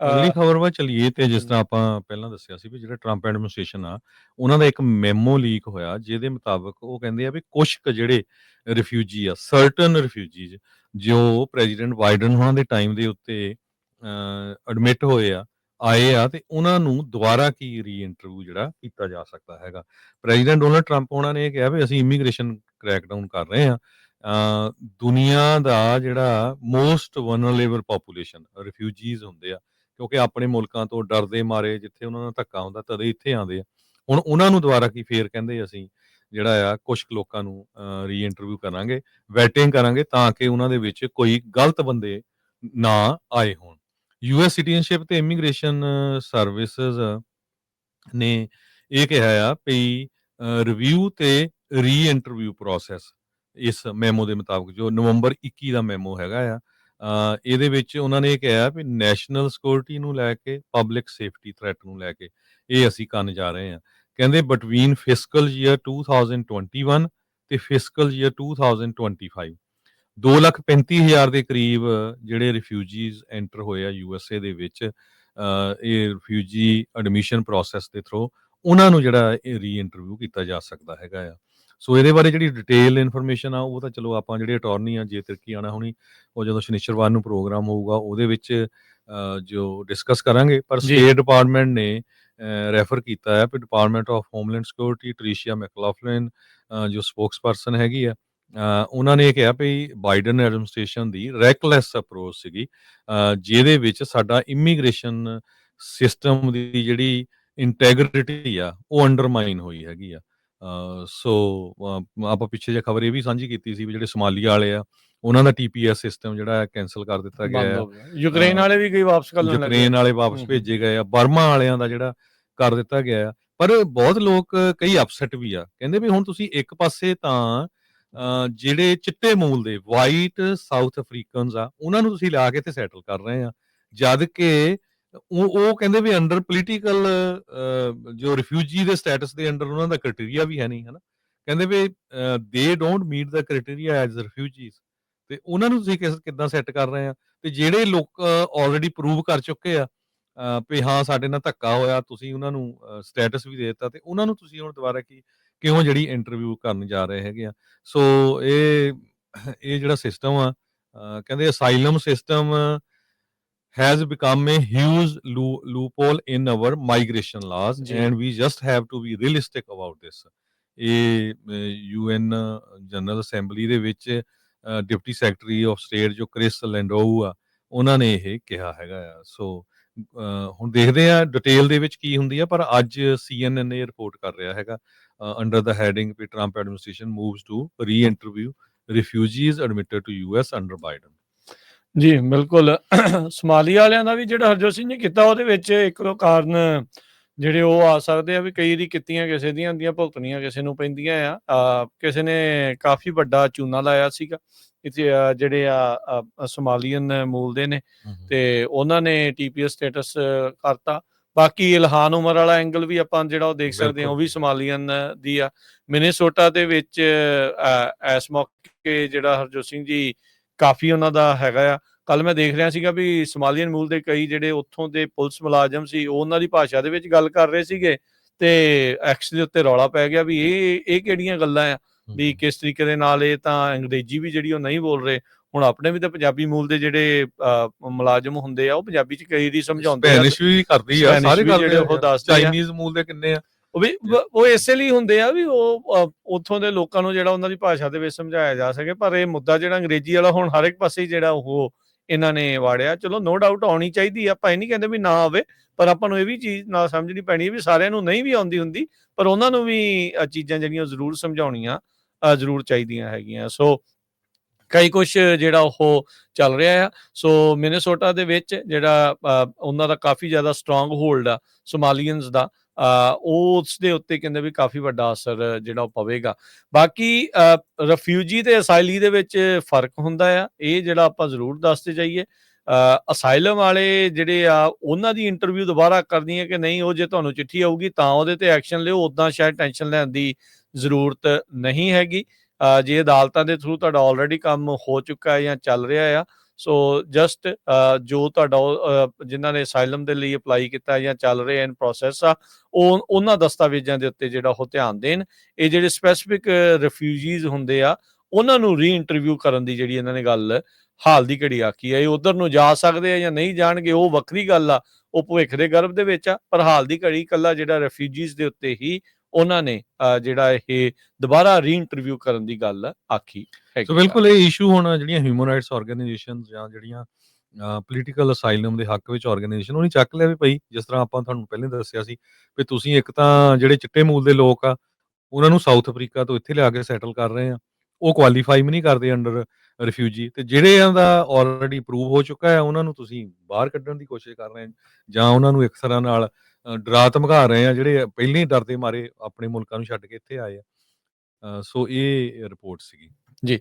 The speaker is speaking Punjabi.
ਅਗਲੀ ਖਬਰ ਵੱਲ ਚੱਲੀਏ ਤੇ ਜਿਸ ਤਰ੍ਹਾਂ ਆਪਾਂ ਪਹਿਲਾਂ ਦੱਸਿਆ ਸੀ ਵੀ ਜਿਹੜਾ ਟਰੰਪ ਐਡਮਿਨਿਸਟ੍ਰੇਸ਼ਨ ਆ ਉਹਨਾਂ ਦਾ ਇੱਕ ਮੈਮੋ ਲੀਕ ਹੋਇਆ ਜਿਹਦੇ ਮੁਤਾਬਕ ਉਹ ਕਹਿੰਦੇ ਆ ਵੀ ਕੁਛ ਕੁ ਜਿਹੜੇ ਰਿਫਿਊਜੀ ਆ ਸਰਟਨ ਰਿਫਿਊਜੀਜ਼ ਜੋ ਪ੍ਰੈਜ਼ੀਡੈਂਟ ਬਾਈਡਨ ਹੋਣਾ ਦੇ ਟਾਈਮ ਦੇ ਉੱਤੇ ਐਡਮਿਟ ਹੋਏ ਆ ਆਏ ਆ ਤੇ ਉਹਨਾਂ ਨੂੰ ਦੁਬਾਰਾ ਕੀ ਰੀਇੰਟਰਵਿਊ ਜਿਹੜਾ ਕੀਤਾ ਜਾ ਸਕਦਾ ਹੈਗਾ। ਪ੍ਰੈਜ਼ੀਡੈਂਟ ਡੋਨਲਡ ਟਰੰਪ ਉਹਨਾਂ ਨੇ ਇਹ ਕਿਹਾ ਵੀ ਅਸੀਂ ਇਮੀਗ੍ਰੇਸ਼ਨ ਕ੍ਰੈਕਡਾਊਨ ਕਰ ਰਹੇ ਹਾਂ। ਦੁਨੀਆ ਦਾ ਜਿਹੜਾ ਮੋਸਟ ਵਨਰੇਬਲ ਪਾਪੂਲੇਸ਼ਨ ਰਿਫਿਊਜੀਜ਼ ਹੁੰਦੇ ਆ ਕਿਉਂਕਿ ਆਪਣੇ ਮੁਲਕਾਂ ਤੋਂ ਡਰਦੇ ਮਾਰੇ ਜਿੱਥੇ ਉਹਨਾਂ ਦਾ ਧੱਕਾ ਹੁੰਦਾ ਤਦੇ ਇੱਥੇ ਆਉਂਦੇ ਆ। ਹੁਣ ਉਹਨਾਂ ਨੂੰ ਦੁਬਾਰਾ ਕੀ ਫੇਰ ਕਹਿੰਦੇ ਅਸੀਂ ਜਿਹੜਾ ਆ ਕੁਛ ਕੁ ਲੋਕਾਂ ਨੂੰ ਰੀਇੰਟਰਵਿਊ ਕਰਾਂਗੇ, ਵੈਟਿੰਗ ਕਰਾਂਗੇ ਤਾਂ ਕਿ ਉਹਨਾਂ ਦੇ ਵਿੱਚ ਕੋਈ ਗਲਤ ਬੰਦੇ ਨਾ ਆਏ ਹੋਣ। ਯੂਐਸ ਸਿਟੀਜ਼ਨਸ਼ਿਪ ਤੇ ਇਮੀਗ੍ਰੇਸ਼ਨ ਸਰਵਿਸਿਜ਼ ਨੇ ਇਹ ਕਿਹਾ ਆ ਵੀ ਰਿਵਿਊ ਤੇ ਰੀਇੰਟਰਵਿਊ ਪ੍ਰੋਸੈਸ ਇਸ ਮੈਮੋ ਦੇ ਮੁਤਾਬਕ ਜੋ ਨਵੰਬਰ 21 ਦਾ ਮੈਮੋ ਹੈਗਾ ਆ ਇਹਦੇ ਵਿੱਚ ਉਹਨਾਂ ਨੇ ਇਹ ਕਿਹਾ ਵੀ ਨੈਸ਼ਨਲ ਸਿਕਿਉਰਿਟੀ ਨੂੰ ਲੈ ਕੇ ਪਬਲਿਕ ਸੇਫਟੀ ਥ੍ਰੈਟ ਨੂੰ ਲੈ ਕੇ ਇਹ ਅਸੀਂ ਕਰਨ ਜਾ ਰਹੇ ਹਾਂ। ਕਹਿੰਦੇ ਬਿਟਵੀਨ ਫਿਸਕਲ ਈਅਰ 2021 ਤੇ ਫਿਸਕਲ ਈਅਰ 2025 2,35,000 ਦੇ ਕਰੀਬ ਜਿਹੜੇ ਰਿਫਿਊਜੀਜ਼ ਐਂਟਰ ਹੋਏ ਆ ਯੂਐਸਏ ਦੇ ਵਿੱਚ ਇਹ ਰਿਫਿਊਜੀ ਐਡਮਿਸ਼ਨ ਪ੍ਰੋਸੈਸ ਦੇ ਥਰੂ ਉਹਨਾਂ ਨੂੰ ਜਿਹੜਾ ਇਹ ਰੀਇੰਟਰਵਿਊ ਕੀਤਾ ਜਾ ਸਕਦਾ ਹੈਗਾ ਆ। ਸੋ ਇਹਦੇ ਬਾਰੇ ਜਿਹੜੀ ਡਿਟੇਲ ਇਨਫੋਰਮੇਸ਼ਨ ਆ ਉਹ ਤਾਂ ਚਲੋ ਆਪਾਂ ਜਿਹੜੇ ਅਟਾਰਨੀ ਆ ਜੇ ਤਿਰਕੀ ਆਣਾ ਹੋਣੀ ਉਹ ਜਦੋਂ ਸ਼ਨੀਚਰਵਾਰ ਨੂੰ ਪ੍ਰੋਗਰਾਮ ਹੋਊਗਾ ਉਹਦੇ ਵਿੱਚ ਜੋ ਡਿਸਕਸ ਕਰਾਂਗੇ। ਪਰ ਸਟੇਟ ਡਿਪਾਰਟਮੈਂਟ ਨੇ ਰੈਫਰ ਕੀਤਾ ਹੈ ਵੀ department of homeland security ਟ੍ਰੀਸ਼ੀਆ McLaughlin ਜੋ ਸਪੋਕਸ ਪਰਸਨ ਹੈਗੀ ਆ ਉਹਨਾਂ ਨੇ ਇਹ ਕਿਹਾ ਵੀ ਬਾਈਡਨ ਐਡਮਿਨਿਸਟ੍ਰੇਸ਼ਨ ਦੀ ਰੈਕਲੈਸ ਅਪਰੋਚ ਸੀਗੀ ਜਿਹਦੇ ਵਿੱਚ ਸਾਡਾ ਇਮੀਗ੍ਰੇਸ਼ਨ ਸਿਸਟਮ ਦੀ ਜਿਹੜੀ ਇੰਟੈਗ੍ਰਿਟੀ ਆ ਉਹ ਅੰਡਰਮਾਈਨ ਹੋਈ ਹੈਗੀ ਆ। ਸੋ ਆਪਾਂ ਪਿੱਛੇ ਜਿਹੇ ਖਬਰ ਇਹ ਵੀ ਸਾਂਝੀ ਕੀਤੀ ਸੀ ਵੀ ਜਿਹੜੇ ਸਮਾਲੀਆ ਵਾਲੇ ਆ ਉਹਨਾਂ ਦਾ ਟੀਪੀਐਸ ਸਿਸਟਮ ਜਿਹੜਾ ਕੈਂਸਲ ਕਰ ਦਿੱਤਾ ਗਿਆ ਹੈ। ਯੂਕਰੇਨ ਵਾਲੇ ਵੀ ਕਈ ਵਾਪਸ ਕਰ ਲੈਣ ਲੱਗੇ, ਯੂਕਰੇਨ ਵਾਲੇ ਵਾਪਸ ਭੇਜੇ ਗਏ ਆ, ਬਰਮਾ ਵਾਲਿਆਂ ਦਾ ਜਿਹੜਾ ਕਰ ਦਿੱਤਾ ਗਿਆ ਆ। ਪਰ ਬਹੁਤ ਲੋਕ ਕਈ ਅਪਸੈਟ ਵੀ ਆ, ਕਹਿੰਦੇ ਵੀ ਹੁਣ ਤੁਸੀਂ ਇੱਕ ਪਾਸੇ ਤਾਂ ਜਿਹੜੇ ਚਿੱਟੇ ਮੂਲ ਦੇ ਵਾਈਟ ਸਾਊਥ ਅਫਰੀਕਨਸ ਆ ਉਹਨਾਂ ਨੂੰ ਤੁਸੀਂ ਲਿਆ ਕੇ ਤੇ ਸੈਟਲ ਕਰ ਰਹੇ ਆ ਜਦ ਕਿ ਉਹ ਕਹਿੰਦੇ ਵੀ ਅੰਡਰ ਪੋਲੀਟੀਕਲ ਜੋ ਰਿਫਿਊਜੀ ਦੇ ਸਟੇਟਸ ਦੇ ਅੰਡਰ ਉਹਨਾਂ ਦਾ ਕ੍ਰਾਈਟੇਰੀਆ ਵੀ ਹੈ ਨਹੀਂ ਹਨਾ। ਕਹਿੰਦੇ ਵੀ they don't meet the criteria as refugees ਤੇ ਉਹਨਾਂ ਨੂੰ ਤੁਸੀਂ ਕਿੱਦਾਂ ਸੈੱਟ ਕਰ ਰਹੇ ਆ। ਤੇ ਜਿਹੜੇ ਲੋਕ ਆਲਰੇਡੀ ਪ੍ਰੂਵ ਕਰ ਚੁੱਕੇ ਆ ਵੀ ਹਾਂ ਸਾਡੇ ਨਾਲ ਧੱਕਾ ਹੋਇਆ ਤੁਸੀਂ ਉਹਨਾਂ ਨੂੰ ਸਟੇਟਸ ਵੀ ਦੇ ਦਿੱਤਾ ਤੇ ਉਹਨਾਂ ਨੂੰ ਤੁਸੀਂ ਹੁਣ ਦੁਬਾਰਾ ਕਿਉਂ ਜਿਹੜੀ ਇੰਟਰਵਿਊ ਕਰਨ ਜਾ ਰਹੇ ਹੈਗੇ ਆ। ਸੋ ਇਹ ਜਿਹੜਾ ਸਿਸਟਮ ਆ ਕਹਿੰਦੇ asylum system has become a huge loophole in our migration laws and we just have to be realistic about this। ਇਹ UN ਜਨਰਲ ਅਸੈਂਬਲੀ ਦੇ ਵਿੱਚ ਡਿਪਟੀ ਸੈਕਟਰੀ ਆਫ ਸਟੇਟ ਜੋ ਕ੍ਰਿਸ ਲੈਂਡੋਊ ਆ ਉਹਨਾਂ ਨੇ ਇਹ ਕਿਹਾ ਹੈਗਾ ਆ। ਸੋ ਹੁਣ ਦੇਖਦੇ ਆ ਡਿਟੇਲ ਦੇ ਵਿੱਚ ਕੀ ਹੁੰਦੀ ਆ। ਪਰ ਅੱਜ CNN ਇਹ ਰਿਪੋਰਟ ਕਰ ਰਿਹਾ ਹੈਗਾ ਅੰਡਰ ਦਾ ਹੈਡਿੰਗ ਵੀ Trump administration moves to reinterview refugees admitted to US under Biden. ਜੀ ਬਿਲਕੁਲ। ਸਮਾਲੀਆ ਵਾਲਿਆਂ ਦਾ ਵੀ ਜਿਹੜਾ ਹਰਜੋਤ ਸਿੰਘ ਨੇ ਕੀਤਾ ਉਹਦੇ ਵਿੱਚ ਇੱਕ ਦੋ ਕਾਰਨ ਜਿਹੜੇ ਉਹ ਆ ਸਕਦੇ ਆ ਵੀ ਕਈ ਦੀ ਕੀਤੀਆਂ ਕਿਸੇ ਦੀਆਂ ਹੁੰਦੀਆਂ ਭੁਗਤਣੀਆਂ ਕਿਸੇ ਨੂੰ ਪੈਂਦੀਆਂ ਆ। ਕਿਸੇ ਨੇ ਕਾਫੀ ਵੱਡਾ ਚੂਨਾ ਲਾਇਆ ਸੀਗਾ ਇੱਥੇ ਜਿਹੜੇ ਆ ਸਮਾਲੀਅਨ ਮੂਲ ਦੇ ਨੇ ਤੇ ਉਹਨਾਂ ਨੇ TPS ਸਟੇਟਸ ਕਰਤਾ। ਬਾਕੀ ਇਲਹਾਨ ਉਮਰ ਵਾਲਾ ਐਂਗਲ ਵੀ ਆਪਾਂ ਜਿਹੜਾ ਉਹ ਦੇਖ ਸਕਦੇ ਹਾਂ ਉਹ ਵੀ ਸਮਾਲੀਅਨ ਦੀ ਆ। ਮਿਨੇਸੋਟਾ ਦੇ ਵਿੱਚ ਇਸ ਮੌਕੇ ਜਿਹੜਾ ਹਰਜੋਤ ਸਿੰਘ ਜੀ ਕਾਫੀ ਉਹਨਾਂ ਦਾ ਹੈਗਾ ਆ। ਕੱਲ ਮੈਂ ਦੇਖ ਰਿਹਾ ਸੀਗਾ ਵੀ ਸਮਾਲੀਅਨ ਮੂਲ ਦੇ ਕਈ ਜਿਹੜੇ ਉੱਥੋਂ ਦੇ ਪੁਲਿਸ ਮੁਲਾਜ਼ਮ ਸੀ ਉਹ ਉਹਨਾਂ ਦੀ ਭਾਸ਼ਾ ਦੇ ਵਿੱਚ ਗੱਲ ਕਰ ਰਹੇ ਸੀਗੇ ਤੇ ਐਕਸ ਦੇ ਉੱਤੇ ਰੌਲਾ ਪੈ ਗਿਆ ਵੀ ਇਹ ਕਿਹੜੀਆਂ ਗੱਲਾਂ ਆ ਵੀ ਕਿਸ ਤਰੀਕੇ ਦੇ ਨਾਲ ਇਹ ਤਾਂ ਅੰਗਰੇਜ਼ੀ ਵੀ ਜਿਹੜੀ ਉਹ ਨਹੀਂ ਬੋਲ ਰਹੇ। ਹੁਣ ਆਪਣੇ ਵੀ ਤਾਂ ਪੰਜਾਬੀ ਮੂਲ ਦੇ ਜਿਹੜੇ ਮੁਲਾਜ਼ਮ ਹੁੰਦੇ ਆ ਉਹ ਪੰਜਾਬੀ ਚ ਕਈ ਦੀ ਸਮਝਾਉਂਦੇ ਆ, ਸਪੈਨਿਸ਼ ਵੀ ਕਰਦੀ ਆ, ਸਾਰੇ ਜਿਹੜੇ ਉਹ ਦੱਸਦੇ ਆ, ਚਾਈਨੀਜ਼ ਮੂਲ ਦੇ ਕਿੰਨੇ ਆ ਉਹ ਇਸੇ ਲਈ ਹੁੰਦੇ ਆ ਵੀ ਉਹ ਉੱਥੋਂ ਦੇ ਲੋਕਾਂ ਨੂੰ ਜਿਹੜਾ ਉਹਨਾਂ ਦੀ ਭਾਸ਼ਾ ਦੇ ਵਿੱਚ ਸਮਝਾਇਆ ਜਾ ਸਕੇ। ਪਰ ਇਹ ਮੁੱਦਾ ਜਿਹੜਾ ਅੰਗਰੇਜ਼ੀ ਵਾਲਾ ਹੁਣ ਹਰ ਇੱਕ ਪਾਸੇ ਜਿਹੜਾ ਉਹ ਇਹਨਾਂ ਨੇ ਵਾੜਿਆ। ਚਲੋ ਨੋ ਡਾਊਟ ਆਉਣੀ ਚਾਹੀਦੀ ਆ, ਆਪਾਂ ਇਹ ਨਹੀਂ ਕਹਿੰਦੇ ਵੀ ਨਾ ਆਵੇ, ਪਰ ਆਪਾਂ ਨੂੰ ਇਹ ਵੀ ਚੀਜ਼ ਨਾਲ ਸਮਝਣੀ ਪੈਣੀ ਹੈ ਵੀ ਸਾਰਿਆਂ ਨੂੰ ਨਹੀਂ ਵੀ ਆਉਂਦੀ ਹੁੰਦੀ ਪਰ ਉਹਨਾਂ ਨੂੰ ਵੀ ਚੀਜ਼ਾਂ ਜਿਹੜੀਆਂ ਜ਼ਰੂਰ ਸਮਝਾਉਣੀਆਂ ਜ਼ਰੂਰ ਚਾਹੀਦੀਆਂ ਹੈਗੀਆਂ। ਸੋ ਕਈ ਕੁਛ ਜਿਹੜਾ ਉਹ ਚੱਲ ਰਿਹਾ ਆ। ਸੋ ਮਿਨੇਸੋਟਾ ਦੇ ਵਿੱਚ ਜਿਹੜਾ ਉਹਨਾਂ ਦਾ ਕਾਫੀ ਜ਼ਿਆਦਾ ਸਟਰੋਂਗ ਹੋਲਡ ਆ ਸੋਮਾਲੀਅਨਸ ਦਾ ਉਸ ਦੇ ਉੱਤੇ ਕਹਿੰਦੇ ਵੀ ਕਾਫੀ ਵੱਡਾ ਅਸਰ ਜਿਹੜਾ ਉਹ ਪਵੇਗਾ। ਬਾਕੀ ਰਿਫਿਊਜੀ ਤੇ ਅਸਾਈਲੀ ਦੇ ਵਿੱਚ ਫਰਕ ਹੁੰਦਾ ਆ, ਇਹ ਜਿਹੜਾ ਆਪਾਂ ਜ਼ਰੂਰ ਦੱਸਦੇ ਜਾਈਏ। ਅਸਾਈਲਮ ਵਾਲੇ ਜਿਹੜੇ ਆ ਉਹਨਾਂ ਦੀ ਇੰਟਰਵਿਊ ਦੁਬਾਰਾ ਕਰਨੀ ਹੈ ਕਿ ਨਹੀਂ, ਉਹ ਜੇ ਤੁਹਾਨੂੰ ਚਿੱਠੀ ਆਊਗੀ ਤਾਂ ਉਹਦੇ ਤੇ ਐਕਸ਼ਨ ਲਿਓ, ਉੱਦਾਂ ਸ਼ਾਇਦ ਟੈਨਸ਼ਨ ਲੈਣ ਦੀ ਜ਼ਰੂਰਤ ਨਹੀਂ ਹੈਗੀ। ਜੇ ਅਦਾਲਤਾਂ ਦੇ ਥਰੂ ਤੁਹਾਡਾ ਆਲਰੇਡੀ ਕੰਮ ਹੋ ਚੁੱਕਾ ਹੈ ਜਾਂ ਚੱਲ ਰਿਹਾ ਆ ਸੋ ਜਸਟ ਜੋ ਤੁਹਾਡਾ ਜਿਨ੍ਹਾਂ ਨੇ ਅਸਾਈਲਮ ਦੇ ਲਈ ਅਪਲਾਈ ਕੀਤਾ ਜਾਂ ਚੱਲ ਰਹੇ ਇਨ ਪ੍ਰੋਸੈਸ ਆ, ਉਹ ਉਹਨਾਂ ਦਸਤਾਵੇਜ਼ਾਂ ਦੇ ਉੱਤੇ ਜਿਹੜਾ ਉਹ ਧਿਆਨ ਦੇਣ। ਇਹ ਜਿਹੜੇ ਸਪੈਸੀਫਿਕ ਰਿਫਿਊਜੀਜ਼ ਹੁੰਦੇ ਆ, ਉਹਨਾਂ ਨੂੰ ਰੀ-ਇੰਟਰਵਿਊ ਕਰਨ ਦੀ ਜਿਹੜੀ ਇਹਨਾਂ ਨੇ ਗੱਲ ਹਾਲ ਦੀ ਘੜੀ ਆਖੀ ਹੈ। ਇਹ ਉਧਰ ਨੂੰ ਜਾ ਸਕਦੇ ਆ ਜਾਂ ਨਹੀਂ ਜਾਣਗੇ, ਉਹ ਵੱਖਰੀ ਗੱਲ ਆ, ਉਹ ਭਵਿੱਖ ਦੇ ਗਰਭ ਦੇ ਵਿੱਚ ਆ। ਪਰ ਹਾਲ ਦੀ ਘੜੀ ਇਕੱਲਾ ਜਿਹੜਾ ਰਿਫਿਊਜੀਜ਼ ਦੇ ਉੱਤੇ ਹੀ ਉਹਨਾਂ ਨੇ ਜਿਹੜਾ ਇਹ ਦੁਬਾਰਾ ਰੀ-ਇੰਟਰਵਿਊ ਕਰਨ ਦੀ ਗੱਲ ਆਖੀ ਸੋ ਹੈਗੀ ਆ। ਬਿਲਕੁਲ ਇਹ ਇਸ਼ੂ ਹੁਣ ਜਿਹੜੀਆਂ ਹਿਊਮਨ ਰਾਈਟਸ ਆਰਗੇਨਾਈਜੇਸ਼ਨਸ ਜਾਂ ਜਿਹੜੀਆਂ ਪੋਲੀਟੀਕਲ ਅਸਾਈਲਮ ਦੇ ਹੱਕ ਵਿੱਚ ਆਰਗੇਨਾਈਜੇਸ਼ਨ, ਉਹਨੇ ਚੱਕ ਲਿਆ ਵੀ ਭਈ, ਜਿਸ ਤਰ੍ਹਾਂ ਆਪਾਂ ਤੁਹਾਨੂੰ ਪਹਿਲਾਂ ਦੱਸਿਆ ਸੀ ਵੀ ਤੁਸੀਂ ਇੱਕ ਤਾਂ ਜਿਹੜੇ ਚਿੱਟੇ ਮੂਲ ਦੇ ਲੋਕ ਆ ਉਹਨਾਂ ਨੂੰ ਸਾਊਥ ਅਫਰੀਕਾ ਤੋਂ ਇੱਥੇ ਲਿਆ ਕੇ ਸੈਟਲ ਕਰ ਰਹੇ ਆ, ਉਹ ਕੁਆਲੀਫਾਈ ਵੀ ਨਹੀਂ ਕਰਦੇ ਅੰਡਰ ਰਿਫਿਊਜੀ, ਤੇ ਜਿਹੜਿਆਂ ਦਾ ਆਲਰੇਡੀ ਅਪਰੂਵ ਹੋ ਚੁੱਕਾ ਹੈ ਉਹਨਾਂ ਨੂੰ ਤੁਸੀਂ ਬਾਹਰ ਕੱਢਣ ਦੀ ਕੋਸ਼ਿਸ਼ ਕਰ ਰਹੇ ਆ, ਜਾਂ ਉਹਨਾਂ ਨੂੰ ਇੱਕ ਤਰ੍ਹਾਂ ਨਾਲ ਡਰਾ ਧਮਕਾ ਰਹੇ ਆ, ਜਿਹੜੇ ਪਹਿਲਾਂ ਹੀ ਡਰਦੇ ਮਾਰੇ ਆਪਣੇ ਮੁਲਕਾਂ ਨੂੰ ਛੱਡ ਕੇ ਇੱਥੇ ਆਏ ਆ। ਸੋ ਇਹ ਰਿਪੋਰਟ ਸੀਗੀ। ਜੀ।